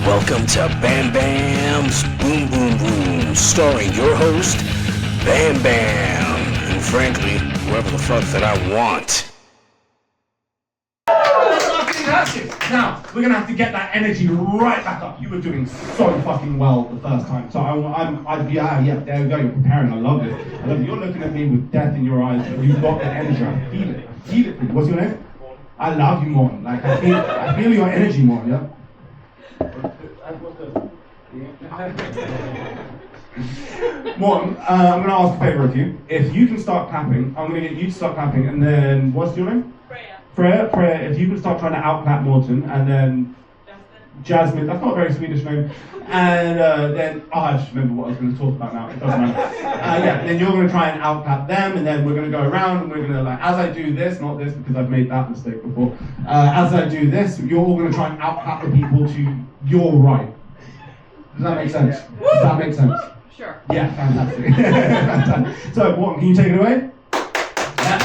Welcome to Bam Bam's Boom Boom Boom, starring your host, Bam Bam, and frankly, whoever the fuck that I want. Now, we're gonna have to get that energy right back up. You were doing so fucking well the first time. So yeah, there we go, you're preparing. I love it. I love it. You're looking at me with death in your eyes, but you've got the energy. I feel it. I feel it. What's your name? I love you, Morton. Like, I feel your energy, Morton, yeah? Morton, I'm gonna ask a favor of you. If you can start clapping, I'm gonna get you to start clapping, and then, what's your name? Freya, if you can start trying to outclap Morton, and then Jasmine, that's not a very Swedish name, and then, I just remember what I was going to talk about now, it doesn't matter. And then you're going to try and outclap them, and then we're going to go around, and we're going to, like, as I do this, not this, because I've made that mistake before, as I do this, you're all going to try and outclap the people to your right. Does that make sense? Does that make sense? Sure. Yeah, fantastic. Fantastic. So, Morton, can you take it away? Yeah.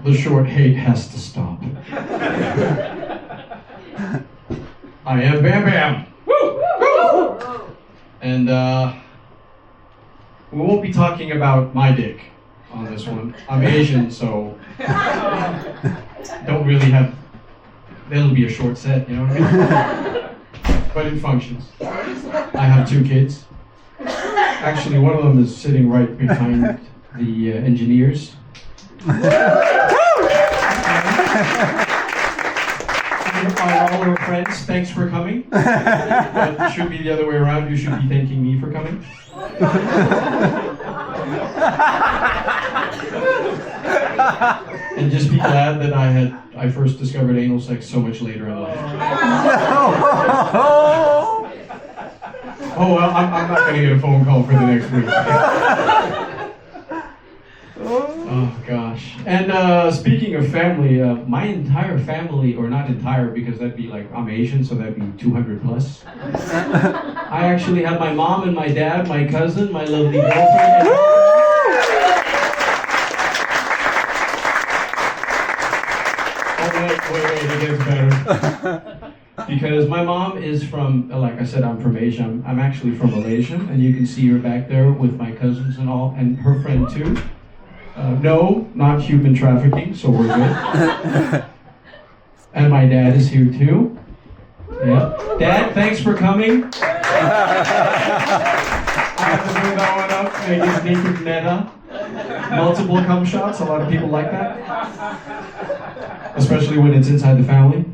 The short hate has to stop. I am Bam Bam. Woo! Woo! And we won't be talking about my dick on this one. I'm Asian, so don't really have. That'll be a short set, you know what I mean? But it functions. I have 2 kids. Actually, one of them is sitting right behind the engineers. All our friends, thanks for coming. But it should be the other way around. You should be thanking me for coming. And just be glad that I first discovered anal sex so much later in life. Oh well, I'm not going to get a phone call for the next week. Oh gosh. And speaking of family, my entire family, or not entire because that'd be like, I'm Asian, so that'd be 200 plus. I actually have my mom and my dad, my cousin, my lovely girlfriend. Wait, it gets better. Because my mom is from, like I said, I'm from Asia. I'm actually from Malaysia, and you can see her back there with my cousins and all, and her friend too. No, not human trafficking, so we're good. And my dad is here too. Yeah. Dad, thanks for coming. I have to bring that one up, make it naked meta. Multiple cum shots, a lot of people like that. Especially when it's inside the family.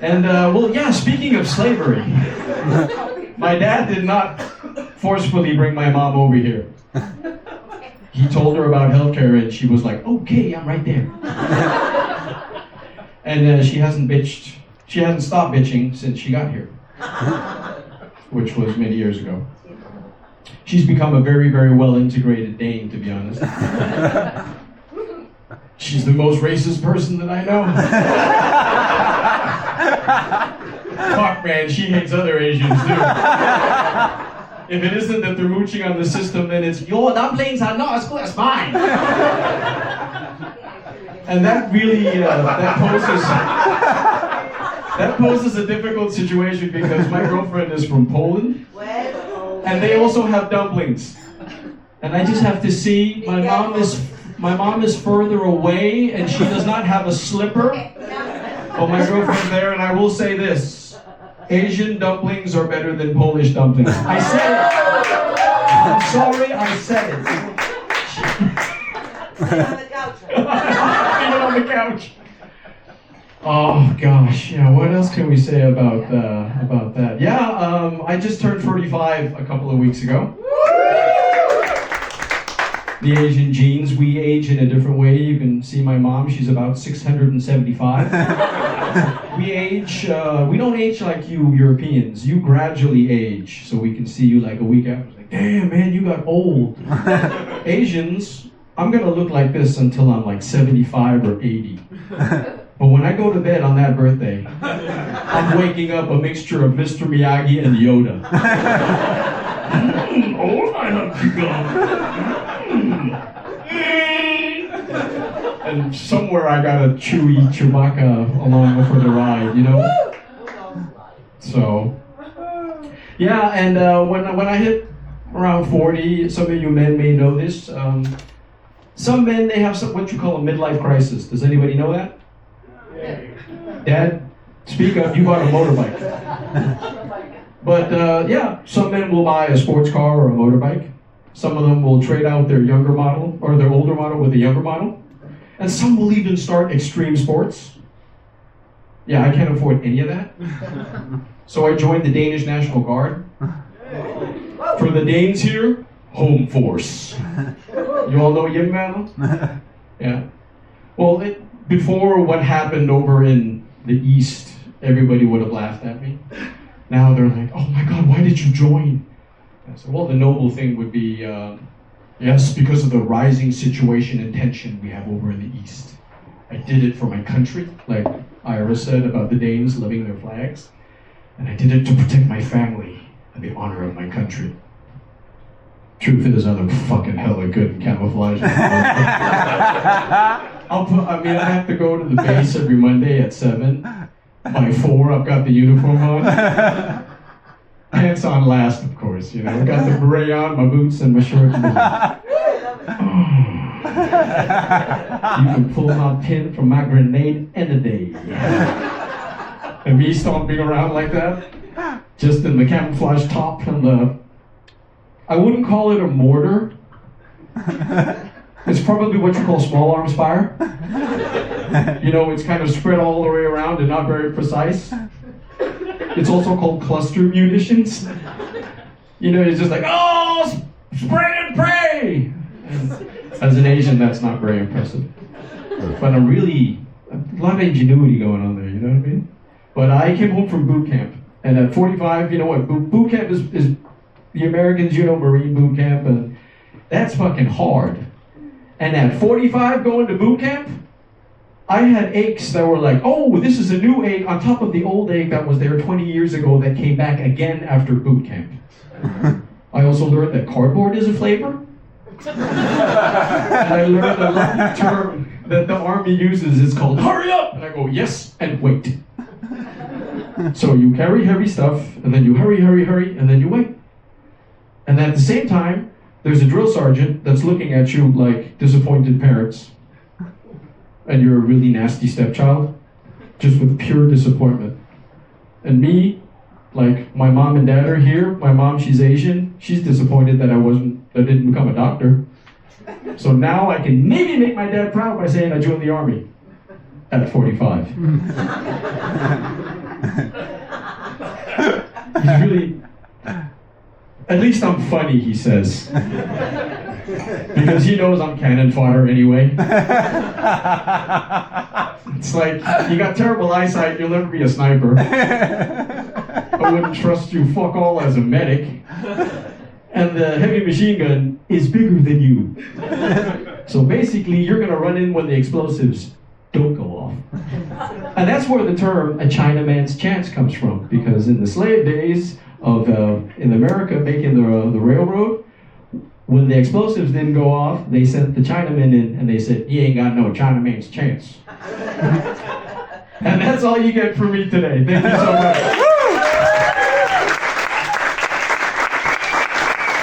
And, well, yeah, speaking of slavery, my dad did not forcefully bring my mom over here. He told her about healthcare and she was like, okay, I'm right there. And she hasn't stopped bitching since she got here, which was many years ago. She's become a very, very well-integrated Dane, to be honest. She's the most racist person that I know. Fuck, man, she hates other Asians too. If it isn't that they're mooching on the system, then it's, your dumplings are not as good as mine. And that really, that poses a difficult situation because my girlfriend is from Poland, and they also have dumplings. And I just have to see, my mom is further away, and she does not have a slipper. But my girlfriend's there, and I will say this. Asian dumplings are better than Polish dumplings. I said it! I'm sorry, I said it. On the couch. Even on the couch. Oh gosh, yeah, what else can we say about that? Yeah, I just turned 45 a couple of weeks ago. The Asian genes, we age in a different way. You can see my mom, she's about 675. We age, we don't age like you Europeans. You gradually age. So we can see you like a week after. It's like, damn man, you got old. Asians, I'm gonna look like this until I'm like 75 or 80. But when I go to bed on that birthday, I'm waking up a mixture of Mr. Miyagi and Yoda. Oh, I have begun. And somewhere I got a chewy Chewbacca along for the ride, you know? So, yeah, and when I hit around 40, some of you men may know this. Some men, they have what you call a midlife crisis. Does anybody know that? Dad, speak up, you bought a motorbike. But yeah, some men will buy a sports car or a motorbike. Some of them will trade out their younger model or their older model with a younger model. And some will even start extreme sports. Yeah, I can't afford any of that. So I joined the Danish National Guard. For the Danes here, home force. You all know Hjemmeværnet? Yeah. Well, before what happened over in the East, everybody would have laughed at me. Now they're like, oh my God, why did you join? And I said, well, the noble thing would be, yes, because of the rising situation and tension we have over in the East. I did it for my country, like Ira said about the Danes loving their flags. And I did it to protect my family and the honor of my country. Truth is, I look fucking hella good in camouflage. I have to go to the base every Monday at 7. By 4, I've got the uniform on. Pants on last, of course, you know. I've got the beret on, my boots, and my shirt. You can pull my pin from my grenade any day. And me stomping around like that, just in the camouflage top and the... I wouldn't call it a mortar. It's probably what you call small arms fire. You know, it's kind of spread all the way around and not very precise. It's also called cluster munitions. You know, it's just like, oh, spray and pray! And as an Asian, that's not very impressive. But a lot of ingenuity going on there, you know what I mean? But I came home from boot camp. And at 45, you know what, boot camp is the Americans, you know, Marine boot camp, and that's fucking hard. And at 45 going to boot camp, I had aches that were like, oh, this is a new ache on top of the old ache that was there 20 years ago that came back again after boot camp. I also learned that cardboard is a flavor. And I learned a long term that the Army uses. It's called hurry up! And I go, yes, and wait. So you carry heavy stuff, and then you hurry, and then you wait. And then at the same time, there's a drill sergeant that's looking at you like disappointed parents. And you're a really nasty stepchild, just with pure disappointment. And me, like my mom and dad are here. My mom, she's Asian. She's disappointed that I didn't become a doctor. So now I can maybe make my dad proud by saying I joined the Army at 45. He's really, at least I'm funny, he says. Because he knows I'm cannon fodder anyway. It's like, you got terrible eyesight, you'll never be a sniper. I wouldn't trust you fuck all as a medic. And the heavy machine gun is bigger than you. So basically, you're gonna run in when the explosives don't go off. And that's where the term a Chinaman's chance comes from, because in the slave days of in America making the railroad, when the explosives didn't go off, they sent the Chinamen in and they said, "You ain't got no Chinaman's chance." And that's all you get from me today. Thank you so much.